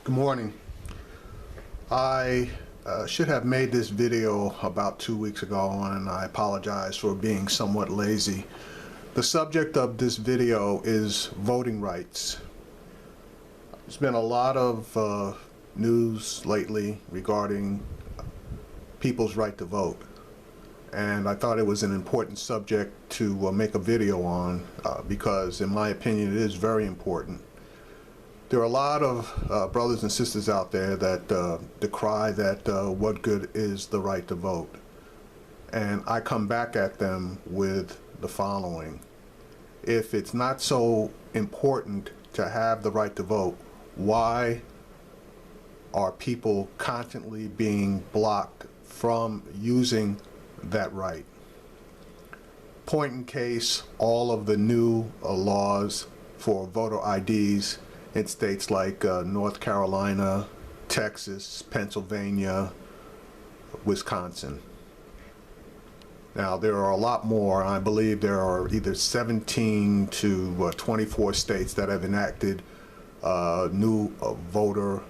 Good morning. I should have made this video about 2 weeks ago, and I apologize for being somewhat lazy. The subject of this video is voting rights. There's been a lot of news lately regarding people's right to vote, and I thought it was an important subject to make a video on because in my opinion it is very important. There are a lot of brothers and sisters out there that decry that what good is the right to vote. And I come back at them with the following. If it's not so important to have the right to vote, why are people constantly being blocked from using that right? Point in case, all of the new laws for voter IDs in states like North Carolina, Texas, Pennsylvania, Wisconsin. Now there are a lot more. I believe there are either 17 to 24 states that have enacted new voter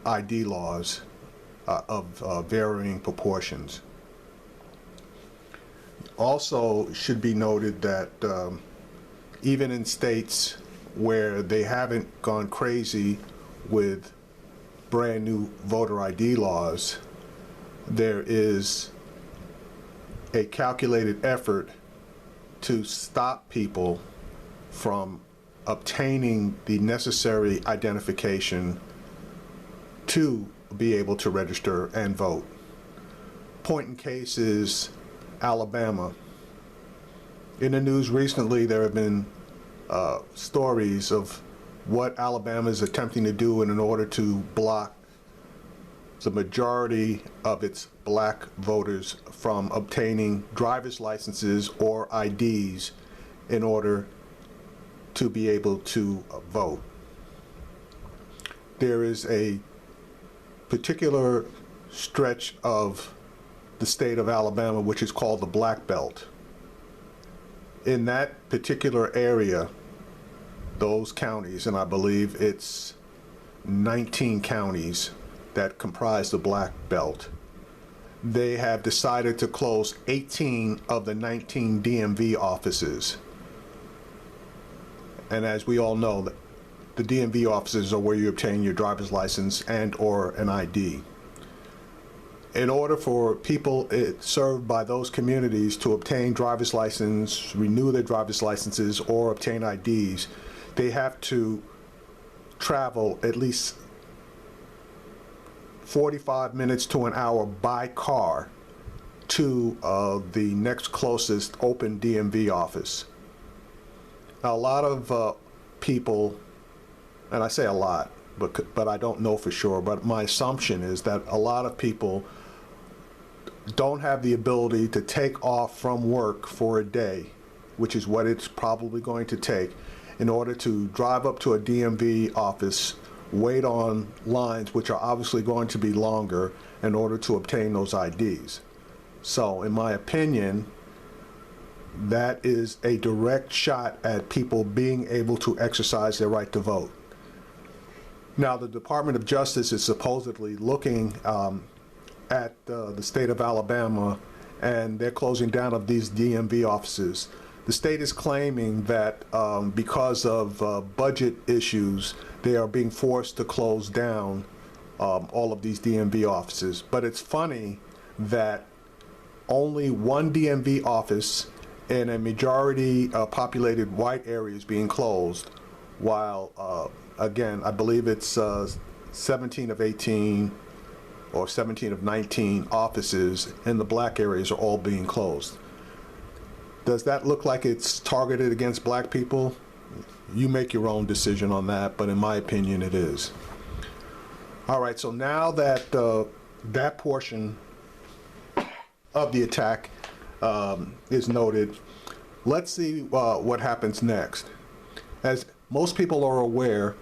ID laws of varying proportions. Also should be noted that even in states where they haven't gone crazy with brand new voter ID laws, there is a calculated effort to stop people from obtaining the necessary identification to be able to register and vote. Point in case is Alabama. In the news recently, there have been stories of what Alabama is attempting to do in order to block the majority of its black voters from obtaining driver's licenses or IDs in order to be able to vote. There is a particular stretch of the state of Alabama which is called the Black Belt. In that particular area, those counties, and I believe it's 19 counties that comprise the Black Belt, they have decided to close 18 of the 19 DMV offices. And as we all know, the DMV offices are where you obtain your driver's license and or an ID. In order for people served by those communities to obtain driver's license, renew their driver's licenses, or obtain IDs, they have to travel at least 45 minutes to an hour by car to the next closest open DMV office. Now, a lot of people, and I say a lot, but I don't know for sure, but my assumption is that a lot of people don't have the ability to take off from work for a day, which is what it's probably going to take, in order to drive up to a DMV office, wait on lines which are obviously going to be longer in order to obtain those IDs. So in my opinion, that is a direct shot at people being able to exercise their right to vote. Now, the Department of Justice is supposedly looking at the state of Alabama, and they're closing down of these DMV offices. The state is claiming that because of budget issues, they are being forced to close down all of these DMV offices. But it's funny that only one DMV office in a majority populated white area is being closed, while again, I believe it's 17 of 18 or 17 of 19 offices in the black areas are all being closed. Does that look like it's targeted against black people? You make your own decision on that, but in my opinion it is. All right, so now that that portion of the attack is noted, let's see what happens next. As most people are aware,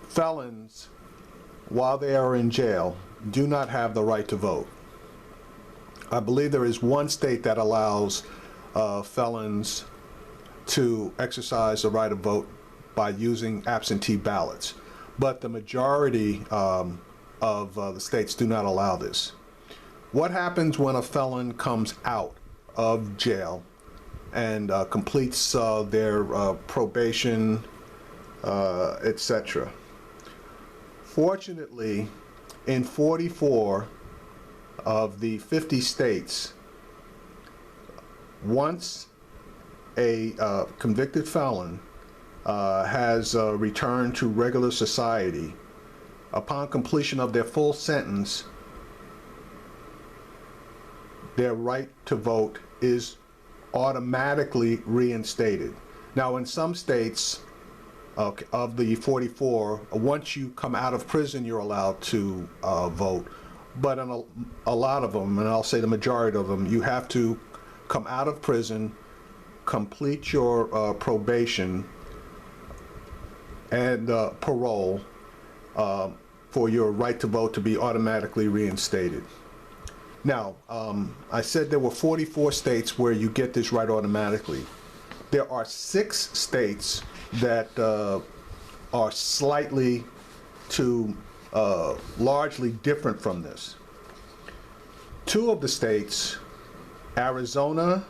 felons, while they are in jail, do not have the right to vote. I believe there is one state that allows felons to exercise the right of vote by using absentee ballots. But the majority of the states do not allow this. What happens when a felon comes out of jail and completes their probation, etc.? Fortunately, in 44 of the 50 states, once a convicted felon has returned to regular society, upon completion of their full sentence, their right to vote is automatically reinstated. Now, in some states, of the 44, once you come out of prison, you're allowed to vote. But in a lot of them, and I'll say the majority of them, you have to come out of prison, complete your probation and parole for your right to vote to be automatically reinstated. Now, I said there were 44 states where you get this right automatically. There are 6 states that are slightly to largely different from this. 2 of the states, Arizona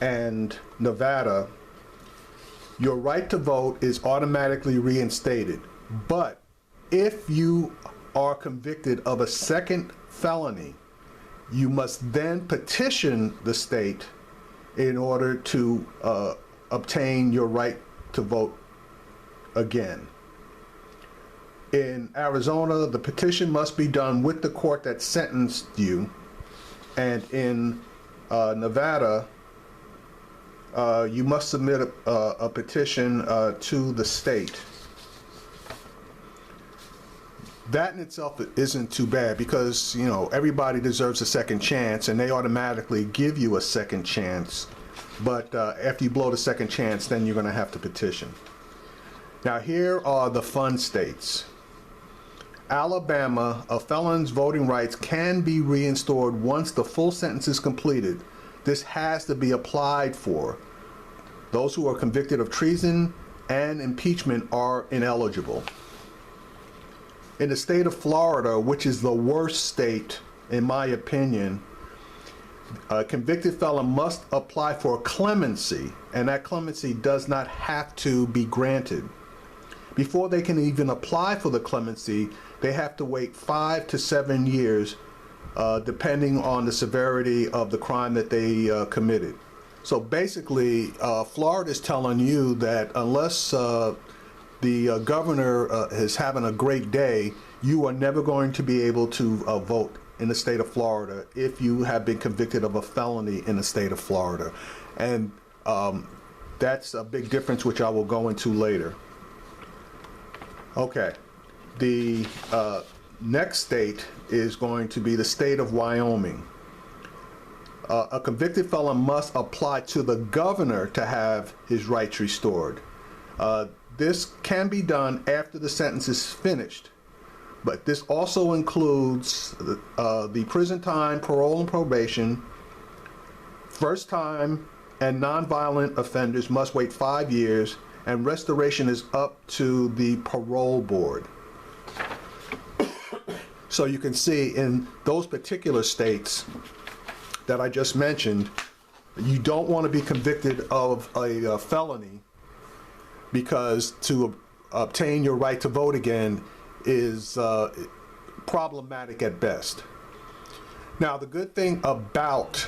and Nevada, your right to vote is automatically reinstated. But if you are convicted of a second felony, you must then petition the state in order to obtain your right to vote again. In Arizona, the petition must be done with the court that sentenced you, and in Nevada, you must submit a petition to the state. That in itself isn't too bad because, you know, everybody deserves a second chance and they automatically give you a second chance. But after you blow the second chance, then you're going to have to petition. Now, here are the fun states. Alabama, a felon's voting rights can be reinstated once the full sentence is completed. This has to be applied for. Those who are convicted of treason and impeachment are ineligible. In the state of Florida, which is the worst state, in my opinion, a convicted felon must apply for clemency, and that clemency does not have to be granted. Before they can even apply for the clemency, they have to wait 5 to 7 years, depending on the severity of the crime that they committed. So basically, Florida is telling you that unless the governor is having a great day, you are never going to be able to vote in the state of Florida if you have been convicted of a felony in the state of Florida. And that's a big difference, which I will go into later. Okay, the next state is going to be the state of Wyoming. A convicted felon must apply to the governor to have his rights restored. This can be done after the sentence is finished, but this also includes the prison time, parole and probation. First time and nonviolent offenders must wait 5 years, and restoration is up to the parole board. So you can see in those particular states that I just mentioned, you don't want to be convicted of a felony, because to obtain your right to vote again is problematic at best. Now, the good thing about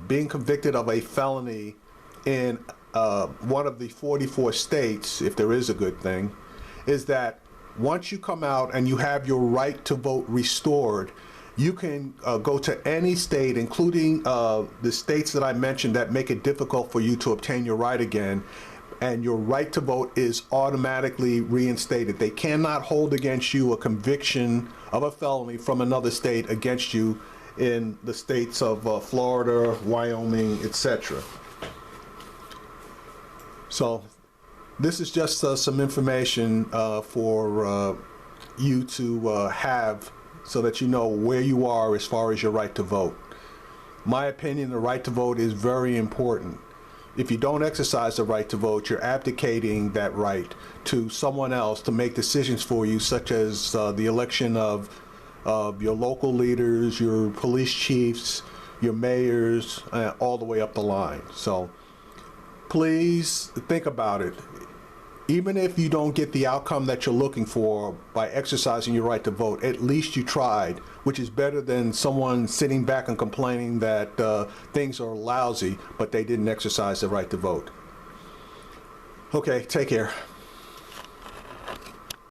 being convicted of a felony in one of the 44 states, if there is a good thing, is that once you come out and you have your right to vote restored, you can go to any state, including the states that I mentioned that make it difficult for you to obtain your right again, and your right to vote is automatically reinstated. They cannot hold against you a conviction of a felony from another state against you in the states of Florida, Wyoming, etc. So this is just some information for you to have, so that you know where you are as far as your right to vote. My opinion, the right to vote is very important, If you don't exercise the right to vote, you're abdicating that right to someone else to make decisions for you, such as the election of your local leaders, your police chiefs, your mayors, all the way up the line. So please think about it. Even if you don't get the outcome that you're looking for by exercising your right to vote, at least you tried, which is better than someone sitting back and complaining that things are lousy, but they didn't exercise the right to vote. Okay, take care.